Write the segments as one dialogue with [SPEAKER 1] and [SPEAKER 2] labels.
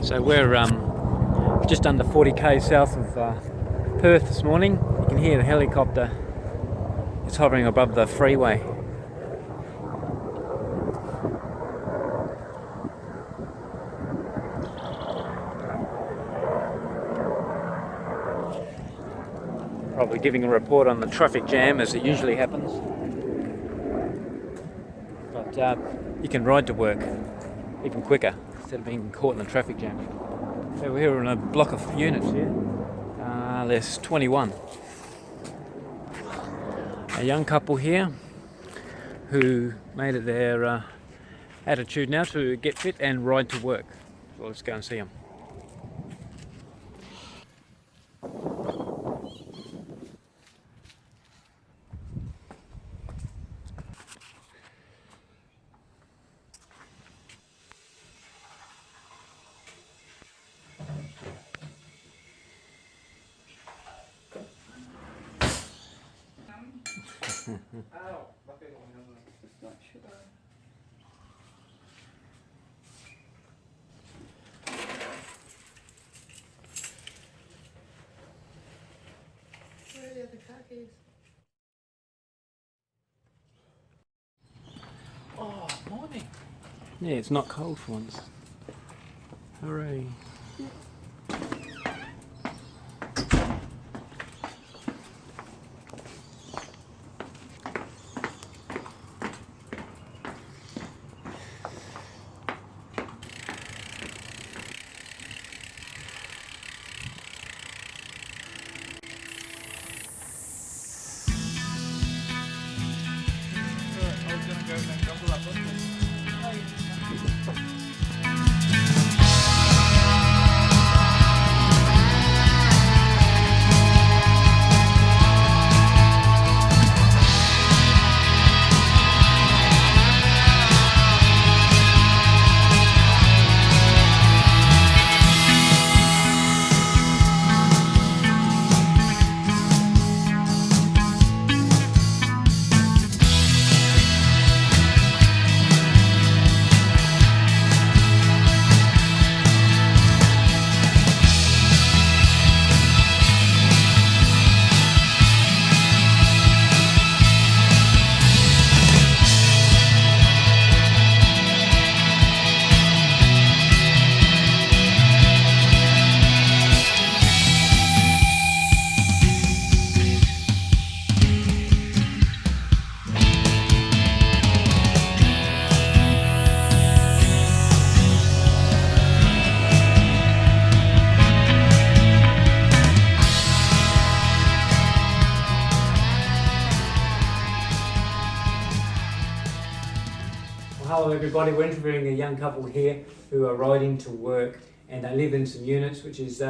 [SPEAKER 1] So we're just under 40k south of Perth this morning. You can hear the helicopter. It's hovering above the freeway. Probably giving a report on the traffic jam as it usually happens. But you can ride to work even quicker instead of being caught in the traffic jam. So we're here on a block of units here. There's 21. A young couple here who made it their attitude now to get fit and ride to work. So let's go and see them.
[SPEAKER 2] Where are the other car keys?
[SPEAKER 3] Oh, morning.
[SPEAKER 1] Yeah, it's not cold for once. Hooray.
[SPEAKER 3] I was going to go and jumble up on this.
[SPEAKER 1] Hello everybody, we're interviewing a young couple here who are riding to work, and they live in some units which is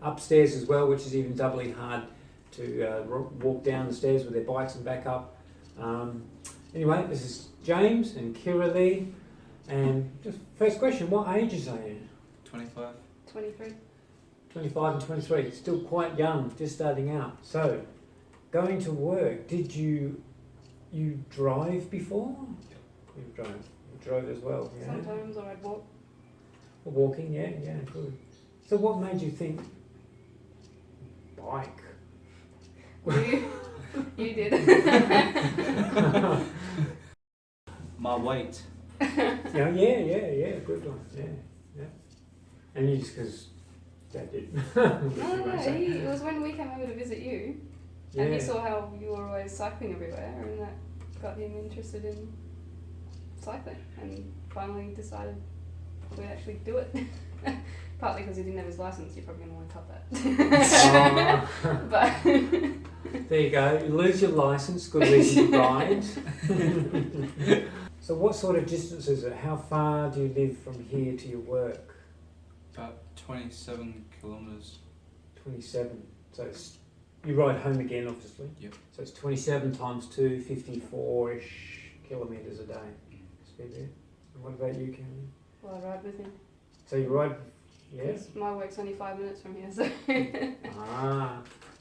[SPEAKER 1] upstairs as well, which is even doubly hard to walk down the stairs with their bikes and back up. Anyway, this is James and Kira Lee, and just first question, what ages are you?
[SPEAKER 3] 25.
[SPEAKER 2] 23.
[SPEAKER 1] 25 and 23, still quite young, just starting out. So, going to work, did you drive before? You drove as well, yeah?
[SPEAKER 2] Sometimes or I'd walk.
[SPEAKER 1] Walking, yeah, good. So what made you think bike?
[SPEAKER 2] You did.
[SPEAKER 3] My weight.
[SPEAKER 1] Yeah, good one, yeah. And you just because Dad did.
[SPEAKER 2] No, it was when we came over to visit you, and he
[SPEAKER 1] Yeah.
[SPEAKER 2] saw how you were always cycling everywhere, and that got him interested in cycling, and finally decided we'd actually do it. Partly because he didn't have his license, you're probably going to want to cut that. But
[SPEAKER 1] There you go, you lose your license, good reason to ride. So what sort of distance is it? How far do you live from here to your work?
[SPEAKER 3] About 27 kilometres.
[SPEAKER 1] 27. So you ride home again, obviously.
[SPEAKER 3] Yep.
[SPEAKER 1] So it's 27 times 2, 54-ish kilometres a day. Speed there. And what about you, Cameron?
[SPEAKER 2] well, I ride with him.
[SPEAKER 1] So you ride, yeah?
[SPEAKER 2] Because my work's only 5 minutes from here, so.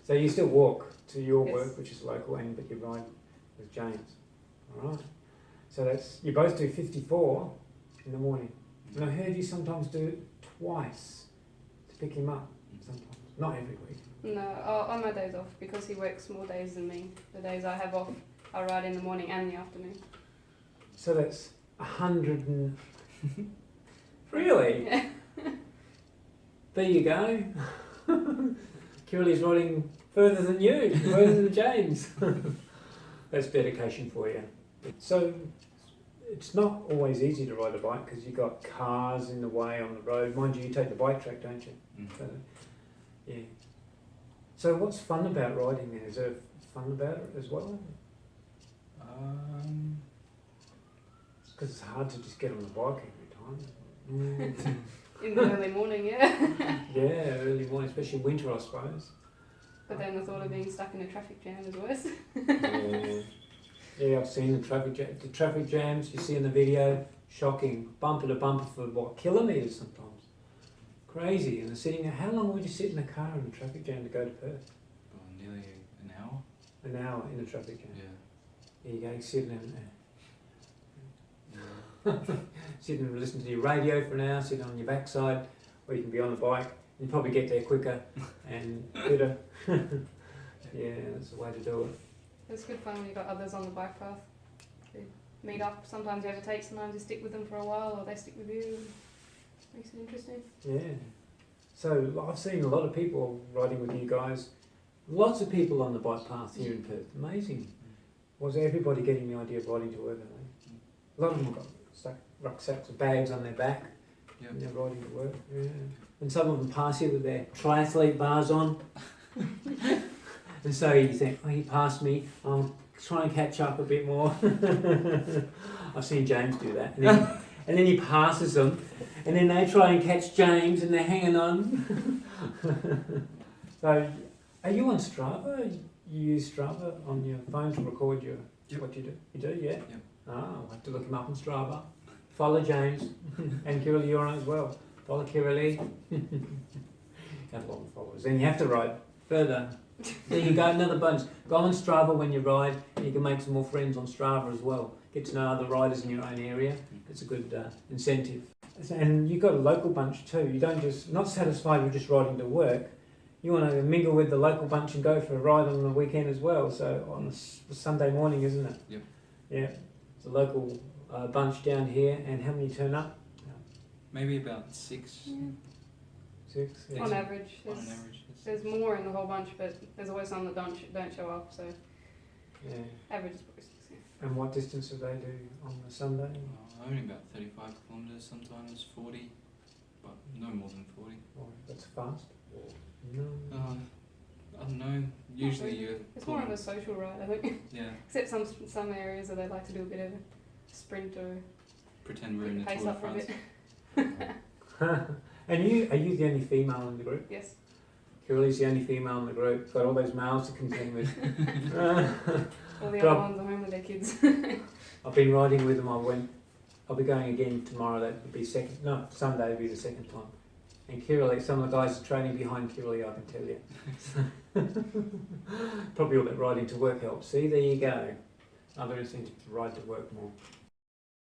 [SPEAKER 1] So you still walk to your
[SPEAKER 2] Yes.
[SPEAKER 1] work, which is local, but you ride with James. All right. So you both do 54 in the morning. And I heard you sometimes do twice to pick him up sometimes. Not every week.
[SPEAKER 2] No, on my days off, because he works more days than me. The days I have off, I ride in the morning and the afternoon.
[SPEAKER 1] So that's 100 and... Really?
[SPEAKER 2] Yeah.
[SPEAKER 1] There you go. Kirli's riding further than you, further than James. That's dedication for you. So it's not always easy to ride a bike because you've got cars in the way on the road. Mind you, you take the bike track, don't you?
[SPEAKER 3] Mm.
[SPEAKER 1] So, yeah. So what's fun about riding then? Is there fun about it as well? Because it's hard to just get on the bike every time.
[SPEAKER 2] In the early morning, yeah.
[SPEAKER 1] Yeah, early morning, especially winter, I suppose.
[SPEAKER 2] But then the thought of being stuck in a traffic jam is worse.
[SPEAKER 1] Yeah. Yeah, I've seen the traffic jams you see in the video. Shocking, bumper to bumper for what, kilometres sometimes. Crazy, and they're sitting there. How long would you sit in a car in a traffic jam to go to Perth?
[SPEAKER 3] Well, nearly an hour.
[SPEAKER 1] An hour in a traffic jam.
[SPEAKER 3] Yeah.
[SPEAKER 1] There you go, sitting in there.
[SPEAKER 3] Yeah.
[SPEAKER 1] Sitting and listening to your radio for an hour, sitting on your backside, or you can be on the bike. You probably get there quicker and better. Yeah, that's the way to do it.
[SPEAKER 2] It's good fun when you've got others on the bike path. You meet up, sometimes you overtake, sometimes you stick with them for a while, or they stick with you. Makes it interesting.
[SPEAKER 1] Yeah. So I've seen a lot of people riding with you guys. Lots of people on the bike path here in Perth. Amazing. Was everybody getting the idea of riding to work? A lot of them have got stuck rucksacks or bags on their back.
[SPEAKER 3] Yep.
[SPEAKER 1] And they're riding to work. Yeah. And some of them pass you with their triathlete bars on. And so you think, oh, he passed me. I'll try and catch up a bit more. I've seen James do that. And then he passes them. And then they try and catch James and they're hanging on. So, are you on Strava? You use Strava on your phone to record your what you do? You do, yeah?
[SPEAKER 3] Yep.
[SPEAKER 1] Ah, I'll have to look him up on Strava. Follow James. And Kirli, you're on it as well. Follow Kirli. Have a lot of followers. Then you have to ride further. There you go, another bonus. Go on Strava when you ride, and you can make some more friends on Strava as well. Get to know other riders in your own area. It's a good incentive. And you've got a local bunch too. You don't just, not satisfied with just riding to work. You want to mingle with the local bunch and go for a ride on the weekend as well. So on a Sunday morning, isn't it?
[SPEAKER 3] Yep.
[SPEAKER 1] Yeah. It's a local bunch down here. And how many turn up?
[SPEAKER 3] Maybe about 6
[SPEAKER 2] Yeah.
[SPEAKER 1] 6? Yeah.
[SPEAKER 2] On average.
[SPEAKER 3] on
[SPEAKER 2] There's,
[SPEAKER 3] an average. Yes.
[SPEAKER 2] there's more in the whole bunch, but there's always some that don't show up, so
[SPEAKER 1] Yeah.
[SPEAKER 2] average is probably 6, yeah.
[SPEAKER 1] And what distance do they do on a Sunday?
[SPEAKER 3] Only about 35 kilometres, sometimes 40, but no more than 40.
[SPEAKER 1] Oh, that's fast. No.
[SPEAKER 3] I don't know. Usually you.
[SPEAKER 2] It's more of a social ride, I think.
[SPEAKER 3] Yeah.
[SPEAKER 2] Except some areas where they like to do a bit of a sprint or
[SPEAKER 3] Pretend we're in the
[SPEAKER 2] pace
[SPEAKER 3] Tour de
[SPEAKER 2] up for a
[SPEAKER 3] France.
[SPEAKER 2] bit.
[SPEAKER 1] And are you the only female in the group?
[SPEAKER 2] Yes.
[SPEAKER 1] Kirli's the only female in the group. Got all those males to contend with.
[SPEAKER 2] All the
[SPEAKER 1] But
[SPEAKER 2] other ones are home with their kids.
[SPEAKER 1] I've been riding with them. I'll be going again tomorrow. That would be Sunday would be the second time. And Kirli, some of the guys are training behind Kirli, I can tell you. Probably all that riding to work helps. See, there you go. Other incentive to ride to work more.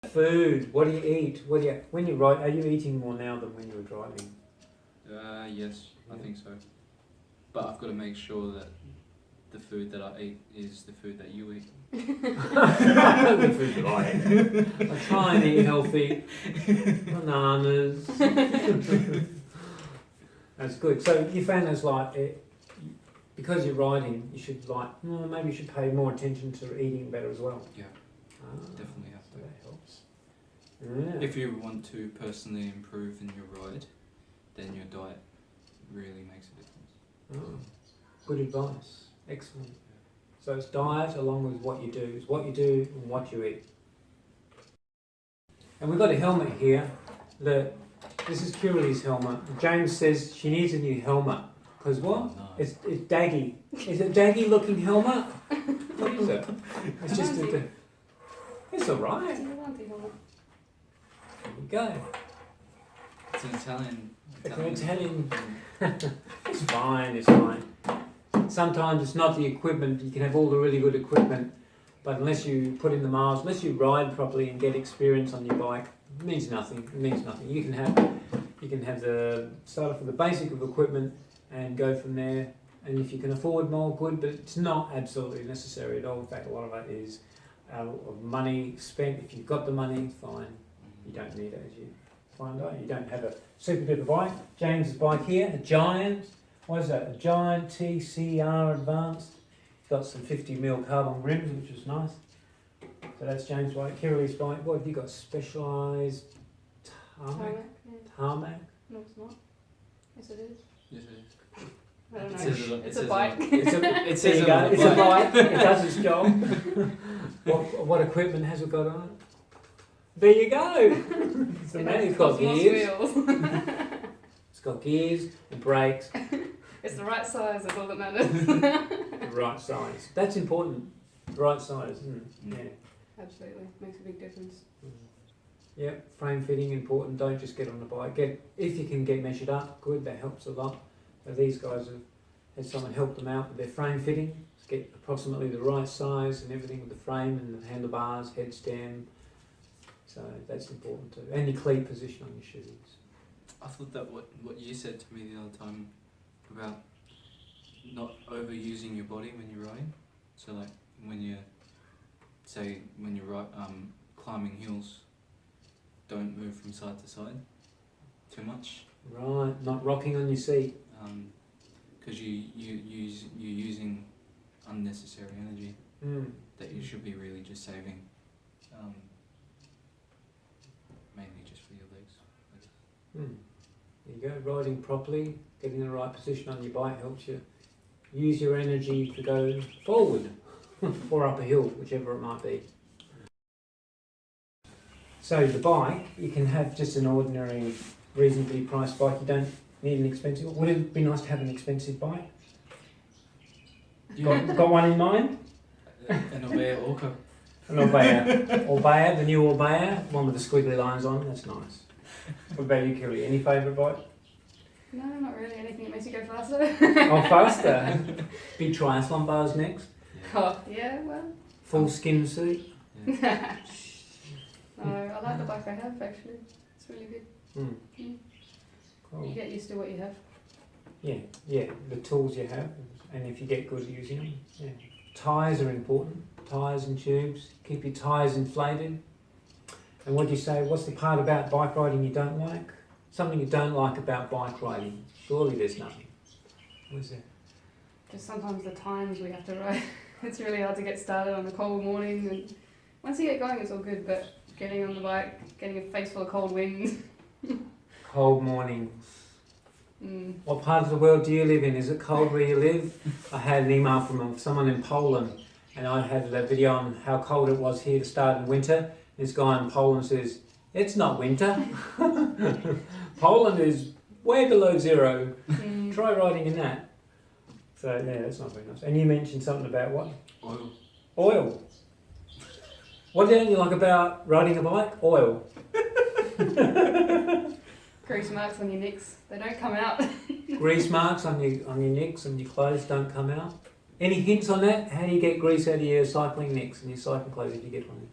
[SPEAKER 1] Food. What do you eat? When you ride? Are you eating more now than when you were driving?
[SPEAKER 3] Yes, I
[SPEAKER 1] Yeah.
[SPEAKER 3] think so. But I've got to make sure that the food that I eat is the food that you eat.
[SPEAKER 1] The food that I eat. I try and eat healthy. Bananas. That's good. So you found as like it, because you're riding, you should maybe you should pay more attention to eating better as well.
[SPEAKER 3] Yeah,
[SPEAKER 1] Ah,
[SPEAKER 3] definitely have
[SPEAKER 1] so
[SPEAKER 3] to.
[SPEAKER 1] that helps. Yeah.
[SPEAKER 3] If you want to personally improve in your ride, then your diet really makes a difference.
[SPEAKER 1] Oh, good advice. Excellent. So it's diet along with what you do. It's what you do and what you eat. And we've got a helmet here. This is Kirli's helmet. James says she needs a new helmet. Because what?
[SPEAKER 3] No.
[SPEAKER 1] It's daggy. Is it daggy looking helmet? What is it? It's just a... It's alright.
[SPEAKER 2] It's an Avanti helmet.
[SPEAKER 1] There we go.
[SPEAKER 3] It's an Italian.
[SPEAKER 1] It's an Italian... It's fine, it's fine. Sometimes it's not the equipment. You can have all the really good equipment, but unless you put in the miles, unless you ride properly and get experience on your bike, it means nothing. It means nothing. You can have the start off with the basic of equipment and go from there. And if you can afford more, good, but it's not absolutely necessary at all. In fact, a lot of it is out of money spent. If you've got the money, fine. You don't need it, as you find out. You don't have a super duper bike. James's bike here, a Giant. What is that? A Giant TCR Advanced. It's got some 50mm carbon rims, which is nice. So that's James' bike. Kirilei's bike. What have you got? Specialised tarmac?
[SPEAKER 2] Yeah.
[SPEAKER 1] Tarmac?
[SPEAKER 2] No, it's not. Yes, it is.
[SPEAKER 3] Yes, it is.
[SPEAKER 2] I don't
[SPEAKER 3] It
[SPEAKER 2] know.
[SPEAKER 3] says it on- it
[SPEAKER 2] It's
[SPEAKER 3] says
[SPEAKER 2] a
[SPEAKER 3] it
[SPEAKER 2] bike.
[SPEAKER 3] on-
[SPEAKER 1] It's a,
[SPEAKER 3] It
[SPEAKER 1] there
[SPEAKER 3] says
[SPEAKER 1] you
[SPEAKER 3] it
[SPEAKER 1] go.
[SPEAKER 3] on the
[SPEAKER 1] It's a
[SPEAKER 3] bike.
[SPEAKER 1] bike. It does its job. What equipment has it got on it? There you go. It's
[SPEAKER 2] It
[SPEAKER 1] amazing.
[SPEAKER 2] has
[SPEAKER 1] It's got
[SPEAKER 2] cosmos
[SPEAKER 1] gears.
[SPEAKER 2] wheels.
[SPEAKER 1] It's got gears and brakes.
[SPEAKER 2] It's the right size, that's all that matters.
[SPEAKER 1] The right size. That's important. The right size, isn't it?
[SPEAKER 3] Mm.
[SPEAKER 1] Yeah.
[SPEAKER 2] Absolutely. Makes a big difference.
[SPEAKER 1] Yep, frame fitting important. Don't just get on the bike. If you can get measured up, good. That helps a lot. So these guys have had someone help them out with their frame fitting. To get approximately the right size and everything with the frame and the handlebars, head stem. So that's important too. And your cleat position on your shoes.
[SPEAKER 3] I thought that what you said to me the other time about not overusing your body when you're riding. So like when you're climbing hills, don't move from side to side too much.
[SPEAKER 1] Right, not rocking on your seat.
[SPEAKER 3] Because you're using unnecessary energy that you should be really just saving, mainly just for your legs.
[SPEAKER 1] There you go, riding properly, getting the right position on your bike helps you use your energy to go forward or up a hill, whichever it might be. So the bike, you can have just an ordinary, reasonably priced bike. You don't need an expensive. Would it be nice to have an expensive bike? Got one in mind?
[SPEAKER 3] An Orbea Orca.
[SPEAKER 1] An Orbea, the new Orbea, one with the squiggly lines on. That's nice. What about you, Kelly? Any favourite bike?
[SPEAKER 2] No, not really. Anything that makes you go faster.
[SPEAKER 1] Oh, faster. Big triathlon bars next.
[SPEAKER 2] Oh, yeah, well.
[SPEAKER 1] Full skin suit.
[SPEAKER 3] Yeah.
[SPEAKER 2] No, I like the bike I have actually. It's really good.
[SPEAKER 1] Mm.
[SPEAKER 2] Mm. You
[SPEAKER 1] Cool.
[SPEAKER 2] get used to what you have.
[SPEAKER 1] Yeah, the tools you have, and if you get good at using them. Yeah. Tyres are important. Tyres and tubes. Keep your tyres inflated. And what do you say? What's the part about bike riding you don't like? Something you don't like about bike riding? Surely there's nothing. What is that?
[SPEAKER 2] Just sometimes the times we have to ride. It's really hard to get started on a cold morning, and once you get going it's all good, but getting on the bike, getting a face full of cold wind.
[SPEAKER 1] Cold morning. What part of the world do you live in? Is it cold where you live? I had an email from someone in Poland, and I had a video on how cold it was here to start in winter. This guy in Poland says, it's not winter. Poland is way below zero. Try riding in that. So yeah, that's not very nice. And you mentioned something about what?
[SPEAKER 3] Oil.
[SPEAKER 1] Oil. What don't you like about riding a bike? Oil.
[SPEAKER 2] Grease marks on your necks. They don't come out.
[SPEAKER 1] Grease marks on your necks and your clothes don't come out. Any hints on that? How do you get grease out of your cycling necks and your cycling clothes if you get one?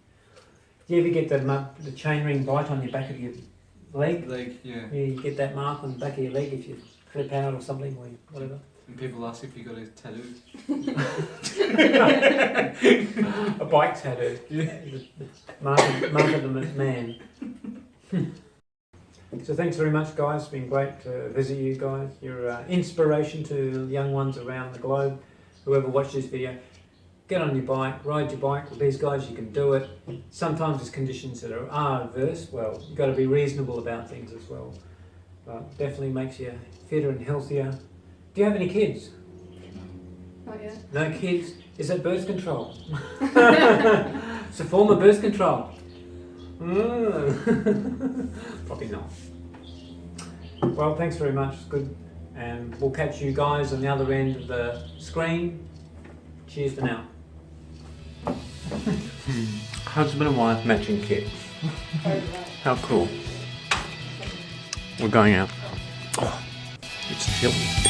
[SPEAKER 1] Do you ever get the chainring bite on your back of your leg?
[SPEAKER 3] Yeah.
[SPEAKER 1] Yeah, you get that mark on the back of your leg if you flip out or something or whatever.
[SPEAKER 3] And people ask if you got a tattoo.
[SPEAKER 1] A bike tattoo.
[SPEAKER 3] Yeah.
[SPEAKER 1] Mark of the man. So thanks very much, guys. It's been great to visit you guys. You're inspiration to young ones around the globe. Whoever watched this video, get on your bike, ride your bike. With these guys, you can do it. Sometimes there's conditions that are adverse. Well, you've got to be reasonable about things as well. But definitely makes you fitter and healthier. Do you have any kids?
[SPEAKER 2] Not yet.
[SPEAKER 1] No kids? Is that birth control? It's a form of birth control. Probably not. Well, thanks very much. It's good. And we'll catch you guys on the other end of the screen. Cheers for now. Husband and wife matching kit. How cool. We're going out. Oh, it's chilly.